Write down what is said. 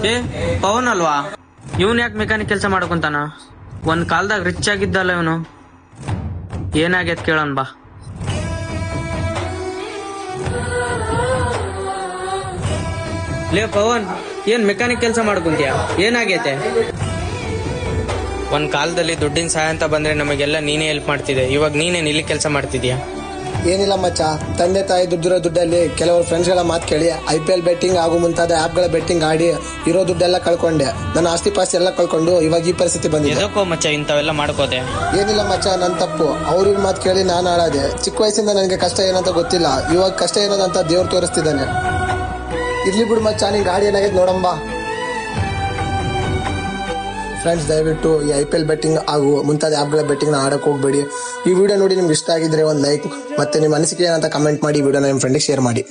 ಏ ಪವನ್ ಅಲ್ವಾ? ಇವನ್ ಯಾಕೆ ಮೆಕ್ಯಾನಿಕ್ ಕೆಲಸ ಮಾಡ್ಕೊಂತಾನ? ಒಂದ್ ಕಾಲದಾಗ ರಿಚ್ ಆಗಿದ್ದಲ್ಲ ಇವನು. ಏನಾಗೈತ್ ಕೇಳೋಣ ಬಾ. ಲೇ ಪವನ್, ಏನ್ ಮೆಕ್ಯಾನಿಕ್ ಕೆಲಸ ಮಾಡ್ಕೊಂತೀಯ? ಏನಾಗೈತೆ? ಒಂದ್ ಕಾಲದಲ್ಲಿ ದುಡ್ಡಿನ ಸಹಾಯ ಅಂತ ಬಂದ್ರೆ ನಮಗೆಲ್ಲ ನೀನೇ ಹೆಲ್ಪ್ ಮಾಡ್ತಿದ್ದೆ. ಇವಾಗ ನೀನೇನ್ ಇಲ್ಲಿ ಕೆಲಸ ಮಾಡ್ತಿದ್ಯಾ? ಏನಿಲ್ಲ ಮಚ್ಚ, ತಂದೆ ತಾಯಿ ದುಡ್ಡಿರೋ ದುಡ್ಡಲ್ಲಿ ಕೆಲವರು ಫ್ರೆಂಡ್ಸ್ಗಳ ಮಾತು ಕೇಳಿ IPL ಬೆಟ್ಟಿಂಗ್ ಹಾಗೂ ಮುಂತಾದ ಆಪ್ಗಳ ಬೆಟ್ಟಿಂಗ್ ಆಡಿ ಇರೋ ದುಡ್ಡೆಲ್ಲ ಕಳ್ಕೊಂಡೆ. ನನ್ನ ಆಸ್ತಿ ಪಾಸ್ತಿ ಎಲ್ಲ ಕಳ್ಕೊಂಡು ಇವಾಗ ಈ ಪರಿಸ್ಥಿತಿ ಬಂದಿದೆ. ಎದಕ್ಕೋ ಮಚ್ಚ ಇಂಥವೆಲ್ಲ ಮಾಡ್ಕೋದೆ? ಏನಿಲ್ಲ ಮಚ್ಚ, ನನ್ನ ತಪ್ಪು. ಅವ್ರ ಮಾತು ಕೇಳಿ ನಾನು ಹಾಳಾದೆ. ಚಿಕ್ಕ ವಯಸ್ಸಿಂದ ನನಗೆ ಕಷ್ಟ ಏನಂತ ಗೊತ್ತಿಲ್ಲ. ಇವಾಗ ಕಷ್ಟ ಏನದಂತ ದೇವ್ರು ತೋರಿಸ್ತಿದ್ದಾನೆ. ಇರ್ಲಿ ಬಿಡು ಮಚ್ಚ, ನೀನ್ ಗಾಡಿ ಏನಾಗೈತೆ ನೋಡಂಬ. ಫ್ರೆಂಡ್ಸ್, ದಯವಿಟ್ಟು ಈ IPL ಬೆಟ್ಟಿಂಗ್ ಹಾಗೂ ಮುಂತಾದ ಆಪ್ಗಳ ಬೆಟ್ಟಿಂಗ್ನ ಆಡಕ್ಕೆ ಹೋಗಬೇಡಿ. ಈ ವಿಡಿಯೋ ನೋಡಿ ನಿಮ್ಗೆ ಇಷ್ಟ ಆಗಿದ್ರೆ ಒಂದು ಲೈಕ್ ಮತ್ತೆ ನಿಮ್ಮ ಅನಿಸಿಕೆ ಏನಂತ ಕಮೆಂಟ್ ಮಾಡಿ. ವಿಡಿಯೋನ ನಿಮ್ಮ ಫ್ರೆಂಡಿಗೆ ಶೇರ್ ಮಾಡಿ.